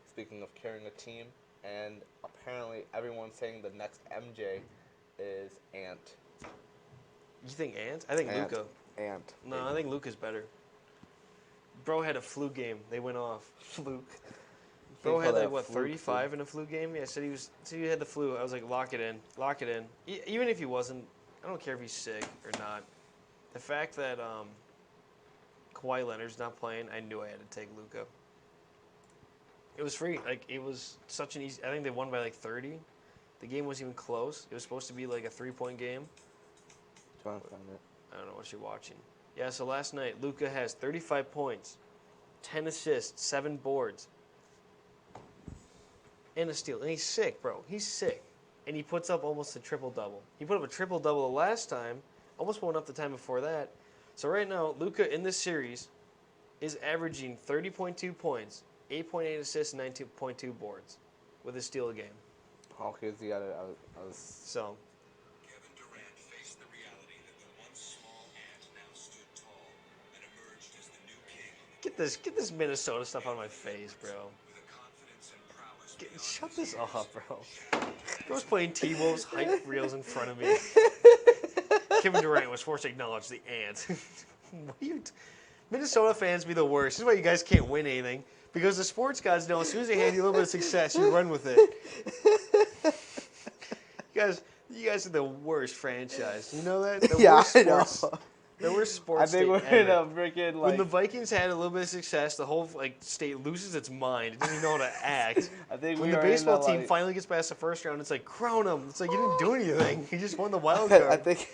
Speaking of carrying a team, and apparently everyone's saying the next MJ is Ant. You think Ant? I think Ant. Luka. Ant. No, I think Luka's better. Bro had a flu game. They went off. Fluke. Bro had like Fluke, 35 in a flu game. Yeah, said he had the flu. I was like, lock it in. Even if he wasn't, I don't care if he's sick or not. The fact that Kawhi Leonard's not playing, I knew I had to take Luka. It was free. Like it was such an easy. I think they won by like 30. The game wasn't even close. It was supposed to be like a 3-point game. Trying to find it. I don't know what you're watching. Yeah, so last night, Luka has 35 points, 10 assists, 7 boards, and a steal. And he's sick, bro. He's sick. And he puts up almost a triple-double. He put up a triple-double the last time, almost one up the time before that. So right now, Luka in this series is averaging 30.2 points, 8.8 assists, and 19.2 boards with a steal a game. Oh, because he got it. I was. So... Kevin Durant faced the reality that the once small ant now stood tall and emerged as the new king Get this Minnesota stuff out of my face, bro. with a confidence and prowess Shut this off, bro. Bro's playing T-Wolves hype reels in front of me. Kevin Durant was forced to acknowledge the ant. What are you Minnesota fans be the worst. This is why you guys can't win anything. Because the sports gods know as soon as they hand you a little bit of success, you run with it. You guys are the worst franchise. You know that? The worst I know. The worst sports I think we're state in ever. a freaking When like. the Vikings had a little bit of success, the whole state loses its mind. It doesn't even know how to act. I think When we the are in baseball the, team like- finally gets past the first round, it's like crown him. It's like you didn't do anything. You just won the wild card. I think.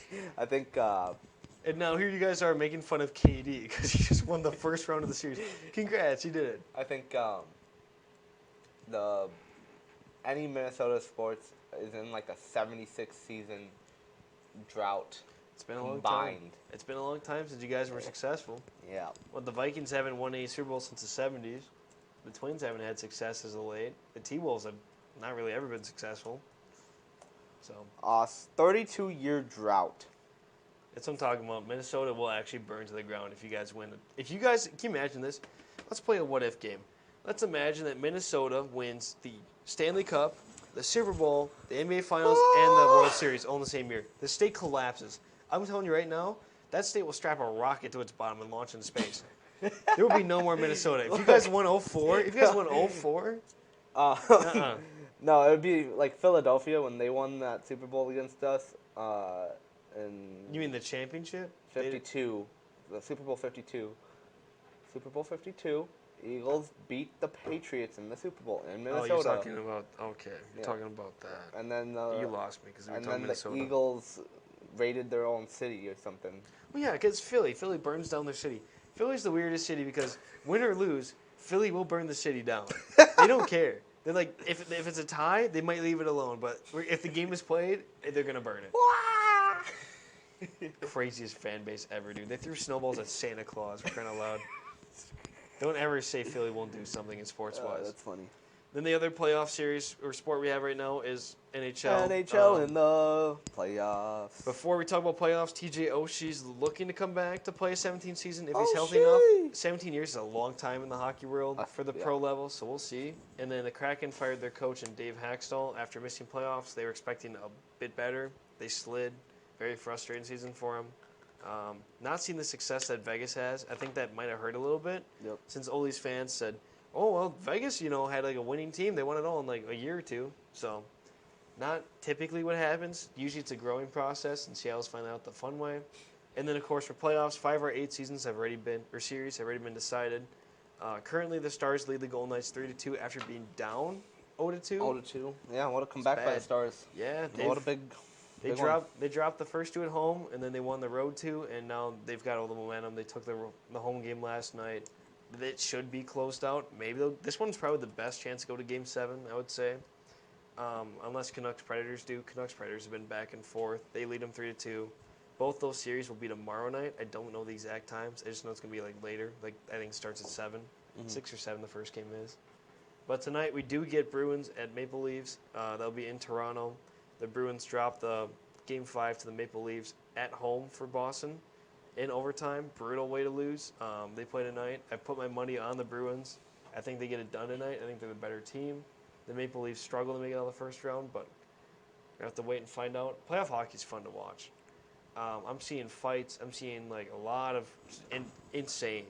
And now here you guys are making fun of KD because he just won the first round of the series. Congrats, you did it. I think any Minnesota sports is in like a 76 season drought. It's been a long time. Combined. It's been a long time since you guys were successful. Yeah. Well, the Vikings haven't won a Super Bowl since the 70s. The Twins haven't had success as of late. The T-Wolves have not really ever been successful. So 32-year drought. that's what I'm talking about. Minnesota will actually burn to the ground if you guys win. If you guys, can you imagine this? Let's play a what-if game. Let's imagine that Minnesota wins the Stanley Cup, the Super Bowl, the NBA Finals, and the World Series all in the same year. The state collapses. I'm telling you right now, that state will strap a rocket to its bottom and launch into space. There will be no more Minnesota. If you guys won 04, No, it would be like Philadelphia when they won that Super Bowl against us in You mean the championship? 52, the Super Bowl 52. Super Bowl 52, Eagles beat the Patriots in the Super Bowl in Oh, Minnesota. you're talking about, okay. You're Yeah. talking about that. And then You lost me because we were and talking then Minnesota. the Eagles raided their own city or something. Well, yeah, because Philly. Philly burns down their city. Philly's the weirdest city because win or lose, Philly will burn the city down. They don't care. They're like, if it's a tie, they might leave it alone. But if the game is played, they're going to burn it. Craziest fan base ever, dude. They threw snowballs at Santa Claus, for crying out loud. Don't ever say Philly won't do something in sports-wise. That's funny. Then the other playoff series or sport we have right now is NHL. NHL in the playoffs. Before we talk about playoffs, TJ Oshie's looking to come back to play a 17 season if he's healthy Oshie! enough. 17 years is a long time in the hockey world for the yeah. pro level, so we'll see. And then the Kraken fired their coach and Dave Haxtell after missing playoffs. They were expecting a bit better. They slid. Very frustrating season for him. Not seeing the success that Vegas has. I think that might have hurt a little bit. Yep. Since all these fans said, oh, well, Vegas, had like a winning team. They won it all in like a year or two. So not typically what happens. Usually it's a growing process, and Seattle's finding out the fun way. And then, of course, for playoffs, 5 or 8 series have already been decided. Currently, the Stars lead the Golden Knights 3-2 after being down 0-2. 0-2. Yeah, what a comeback by the bad. Stars. Yeah, What a big They big one. dropped the first 2 at home, and then they won the road 2, and now they've got all the momentum. They took the home game last night. It should be closed out. Maybe this one's probably the best chance to go to Game 7, I would say. Unless Canucks Predators do. Canucks Predators have been back and forth. They lead them 3-2. Both those series will be tomorrow night. I don't know the exact times. I just know it's going to be like later. Like I think it starts at 7. 6 or 7 the first game is. But tonight we do get Bruins at Maple Leafs. They'll be in Toronto. The Bruins drop the Game 5 to the Maple Leafs at home for Boston in overtime. Brutal way to lose. They play tonight. I put my money on the Bruins. I think they get it done tonight. I think they're the better team. The Maple Leafs struggle to make it out of the first round, but we have to wait and find out. Playoff hockey is fun to watch. I'm seeing fights. I'm seeing like a lot of insane.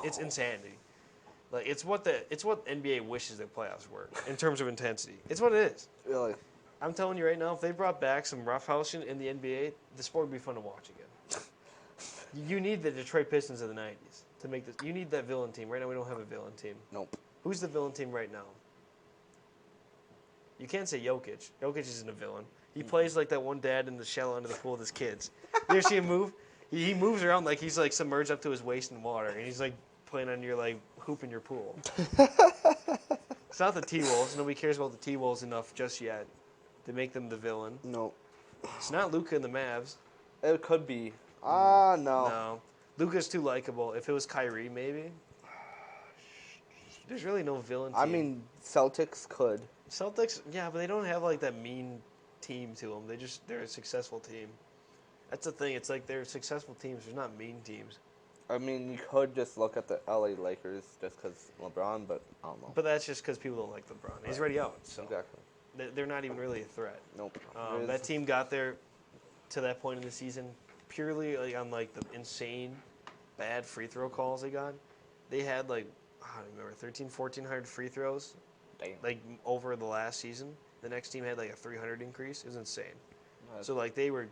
It's insanity. Like it's what NBA wishes the playoffs were in terms of intensity. It's what it is. Really? I'm telling you right now, if they brought back some roughhousing in the NBA, the sport would be fun to watch again. You need the Detroit Pistons of the 90s to make this. You need that villain team. Right now we don't have a villain team. Nope. Who's the villain team right now? You can't say Jokic. Jokic isn't a villain. He plays like that one dad in the shallow end of the pool with his kids. You ever see him move? He moves around like he's like submerged up to his waist in water, and he's like playing on your like hoop in your pool. It's not the T-Wolves. Nobody cares about the T-Wolves enough just yet to make them the villain. No. It's not Luka and the Mavs. It could be. No. No. Luka's too likable. If it was Kyrie, maybe. There's really no villain team. I mean, Celtics could. Celtics, yeah, but they don't have like that mean team to them. They're a successful team. That's the thing. It's like they're successful teams. There's not mean teams. I mean, you could just look at the LA Lakers just because LeBron, but I don't know. But that's just because people don't like LeBron. He's already out, so Exactly. they're not even really a threat. Nope. That team got there to that point in the season purely like on like the insane bad free throw calls they got. They had like, I don't remember, 1,400 free throws. Damn. Like over the last season. The next team had like a 300 increase. It was insane. Nice. So like they were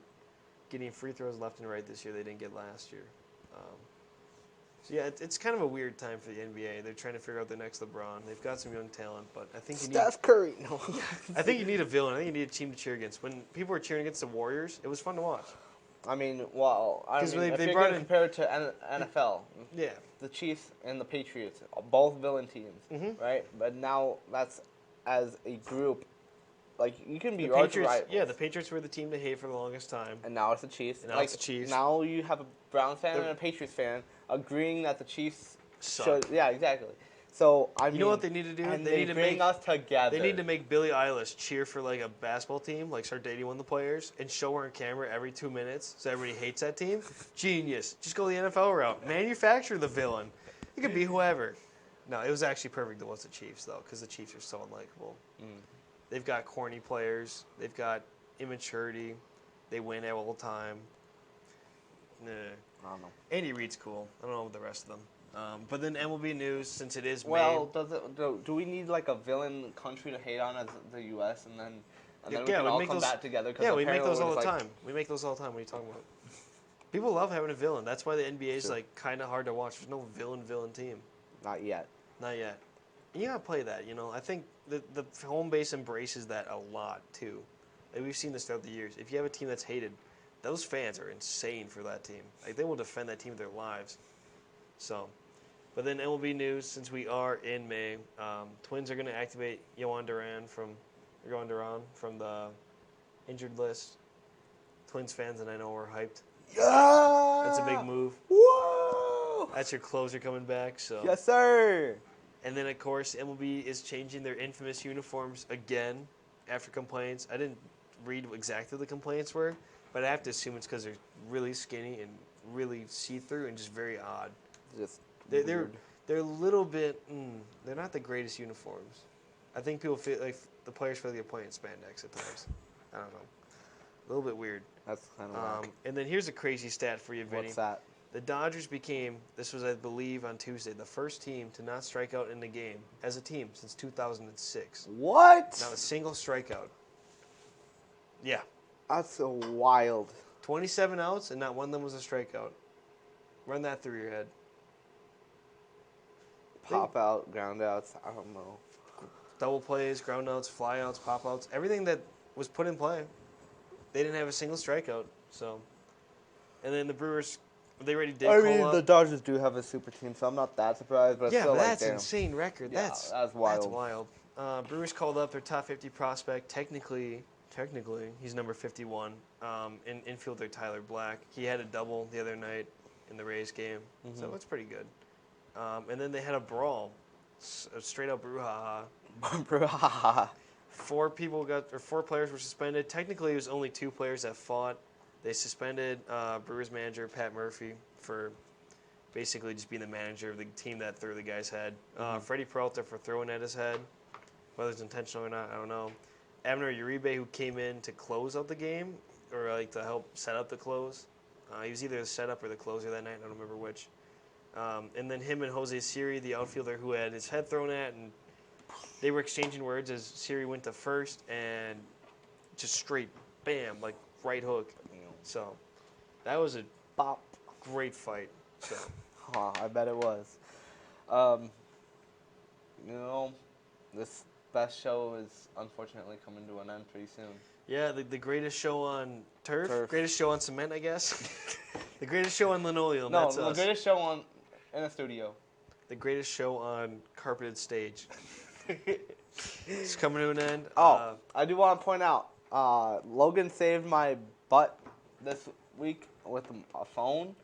getting free throws left and right this year. They didn't get last year. So yeah, it's kind of a weird time for the NBA. They're trying to figure out the next LeBron. They've got some young talent, but I think you need. Steph Curry. No. I think you need a villain. I think you need a team to cheer against. When people were cheering against the Warriors, it was fun to watch. I mean, well, I 'Cause mean, they if you're brought going to in- compare it to NFL, Yeah. the Chiefs and the Patriots, both villain teams, Mhm. right? But now that's as a group, like you can be The arch Patriots, rivals. yeah, the Patriots were the team to hate for the longest time. And now it's the Chiefs. And now like, it's the Chiefs. Now you have a Browns fan They're- and a Patriots fan agreeing that the Chiefs Suck. should. Yeah, exactly. So I mean, You know what they need to do? And They need to bring make us together. They need to make Billie Eilish cheer for like a basketball team, like start dating one of the players, and show her on camera every 2 minutes so everybody hates that team. Genius. Just go the NFL route. Manufacture the villain. It could be whoever. No, it was actually perfect that it was the Chiefs though, because the Chiefs are so unlikable. They've got corny players. They've got immaturity. They win all the time. Nah. I don't know. Andy Reid's cool. I don't know about the rest of them. But then MLB news, since it is Well, May. do we need like a villain country to hate on as the U.S. and then we Yeah, can we all make come those- back together? 'Cause Yeah, we make apparently those all we're the just like- time. We make those all the time. What are you talking about? People love having a villain. That's why the NBA is Sure. like kind of hard to watch. There's no villain team. Not yet. Not yet. And you gotta play that. You know, I think the home base embraces that a lot too. Like we've seen this throughout the years. If you have a team that's hated, those fans are insane for that team. Like they will defend that team with their lives. So, but then MLB news, since we are in May, Twins are gonna activate Yohan Duran from the injured list. Twins fans, and I know we're hyped. Yeah. That's a big move. Whoa. That's your closer coming back. So. Yes, sir. And then, of course, MLB is changing their infamous uniforms again after complaints. I didn't read exactly what the complaints were, but I have to assume it's because they're really skinny and really see-through and just very odd. Just They're weird. they're a little bit. They're not the greatest uniforms. I think people feel like the players feel like they're playing spandex at times. I don't know. A little bit weird. That's kind of And then here's a crazy stat for you, Vinny. what's that? The Dodgers became, this was I believe on Tuesday, the first team to not strike out in the game as a team since 2006. What? Not a single strikeout. Yeah. That's so wild. 27 outs and not one of them was a strikeout. Run that through your head. Pop out, ground outs. I don't know. Double plays, ground outs, fly outs, pop outs, everything that was put in play. They didn't have a single strikeout. So, and then the Brewers, they already did I call mean, up. the Dodgers do have a super team, so I'm not that surprised. But Yeah, still, but like, that's damn. an insane record. Yeah, That's that's wild. That's wild. Brewers called up their top 50 prospect, technically technically. He's number 51. Infielder Tyler Black. He had a double the other night in the Rays game, so that's pretty good. And then they had a brawl, a straight up brouhaha. Brouhaha. Four players were suspended. Technically, it was only 2 players that fought. They suspended Brewers manager Pat Murphy for basically just being the manager of the team that threw the guy's head. Freddie Peralta for throwing at his head, whether it's intentional or not, I don't know. Abner Uribe, who came in to close out the game, or like to help set up the close. He was either the setup or the closer that night. I don't remember which. And then him and Jose Siri, the outfielder who had his head thrown at, and they were exchanging words as Siri went to first and just straight bam, like right hook. So that was a Bop. great fight. So I bet it was. This best show is unfortunately coming to an end pretty soon. yeah, the greatest show on turf, greatest show on cement, I guess. The greatest show on linoleum. No, that's the us. greatest show in a studio. The greatest show on carpeted stage. It's coming to an end. I do want to point out, Logan saved my butt this week with a phone.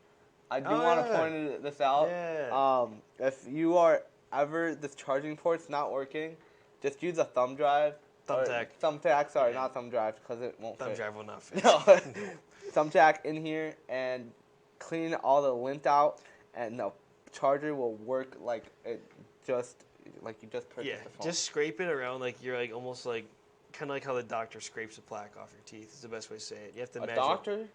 I do want to point this out. Yeah. If you are ever, this charging port's not working, just use a thumb drive. Thumbtack. Thumbtack, sorry, not thumb drive, because it won't Thumb fit. drive will not fit. No. Thumbtack in here and clean all the lint out, and the charger will work like you just purchased Yeah, the phone. just scrape it around like you're like almost like kind of like how the doctor scrapes the plaque off your teeth. Is the best way to say it. You have to a measure. doctor?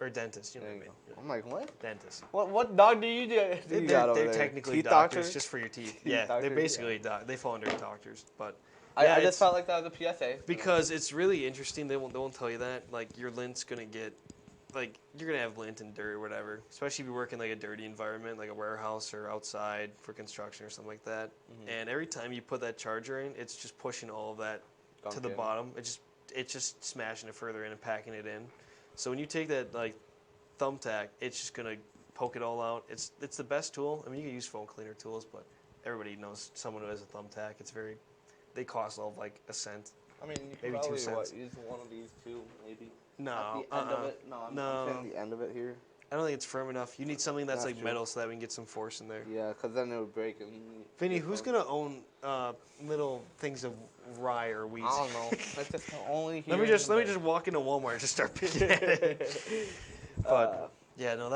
Or a dentist, you know There what I you mean? go. I'm like, what? Dentist. What dog do you do? They're technically Teeth doctors doctor? just for your teeth. Teeth Yeah, doctor, they're basically they fall under doctors, but I yeah, just it's- felt like that was a PSA. because it's really interesting. They won't tell you that. Like your lint's gonna get, like you're gonna have lint and dirt or whatever. Especially if you work in like a dirty environment, like a warehouse or outside for construction or something like that. And every time you put that charger in, it's just pushing all of that to Gunk the in. bottom. It's just smashing it further in and packing it in. So when you take that like thumbtack, it's just gonna poke it all out. It's the best tool. I mean, you can use phone cleaner tools, but everybody knows someone who has a thumbtack. They cost all of like a cent. I mean, you Maybe could 2 probably cents. use one of these two, maybe. No, At the end of it. No, I'm saying the end of it here. I don't think it's firm enough. You need something that's like That's true. metal so that we can get some force in there. Yeah, because then it would break. And Vinny, who's gonna own little things of rye or wheat? I don't know. That's just only here. Let me just walk into Walmart and just start picking at it. But yeah, no,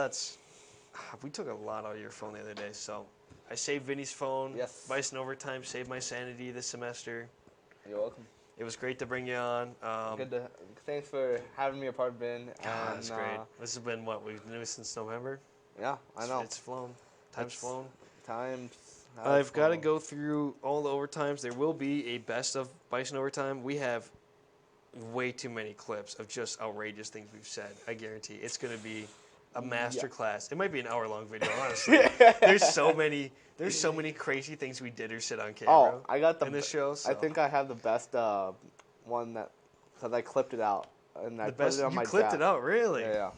we took a lot out of your phone the other day. So I saved Vinny's phone. Yes. Bison Overtime saved my sanity this semester. You're welcome. It was great to bring you on. Thanks for having me a part of Ben. That's great. This has been what we've been since November. Yeah, I know. It's flown. Time's flown. Times. I've got to go through all the overtimes. There will be a best of Bison Overtime. We have way too many clips of just outrageous things we've said. I guarantee it's going to be a master class. It might be an hour-long video, honestly. There's so many crazy things we did or said on camera. I got the in this show. So. I think I have the best one because I clipped it out and I the put best. it on You my clipped desk. it out, really? Yeah.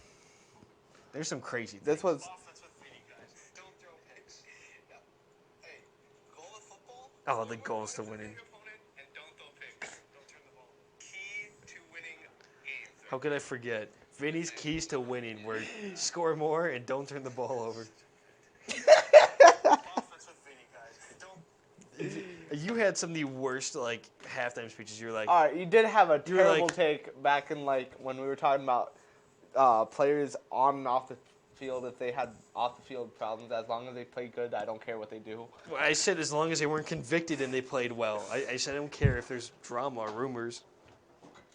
There's some crazy things. This was. Offense with Vinny, guys. Don't throw picks. Yeah. Hey, goal of football. Oh, the goals to winning. Opponent and don't throw picks. Don't turn the ball. Key to winning games. How could I forget? Vinny's keys to winning were score more and don't turn the ball over. Offense with Vinny, guys. Don't. You had some of the worst like halftime speeches. You were like, All right, you did have a You were terrible like- take back in like when we were talking about players on and off the field if they had off the field problems. As long as they play good, I don't care what they do. I said as long as they weren't convicted and they played well. I said I don't care if there's drama or rumors.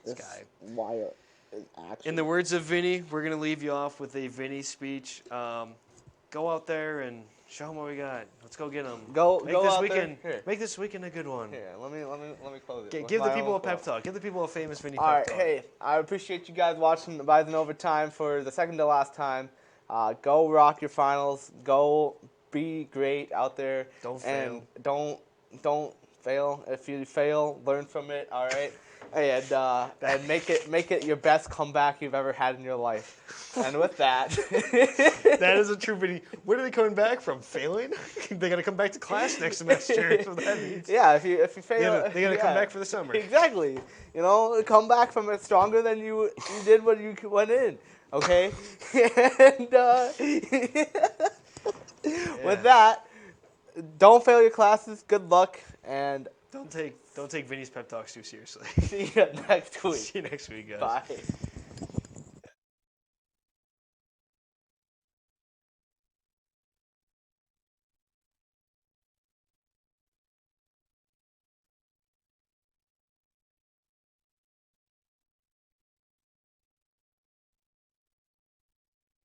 This guy. Wyatt is actually. In the words of Vinny, we're gonna leave you off with a Vinny speech. Go out there and show them what we got. Let's go get them. Go Make out this there. weekend. Here. Make this weekend a good one. Here, let me close it. with Give the my people own a pep quote. talk. Give the people a famous Vinny All pep right, talk. hey, I appreciate you guys watching the Bison Overtime for the second to last time. Go rock your finals. Go be great out there. Don't and don't fail. If you fail, learn from it. All right, and make it your best comeback you've ever had in your life. And with that, That is a true Vinny. Where are they coming back from? Failing? They got to come back to class next semester. That's what that means. yeah, if you fail, They got to come yeah. back for the summer. Exactly. You know, come back from it stronger than you did when you went in. Okay? And with that, don't fail your classes. Good luck. And Don't take Vinny's pep talks too seriously. see you next week. See you next week, guys. Bye.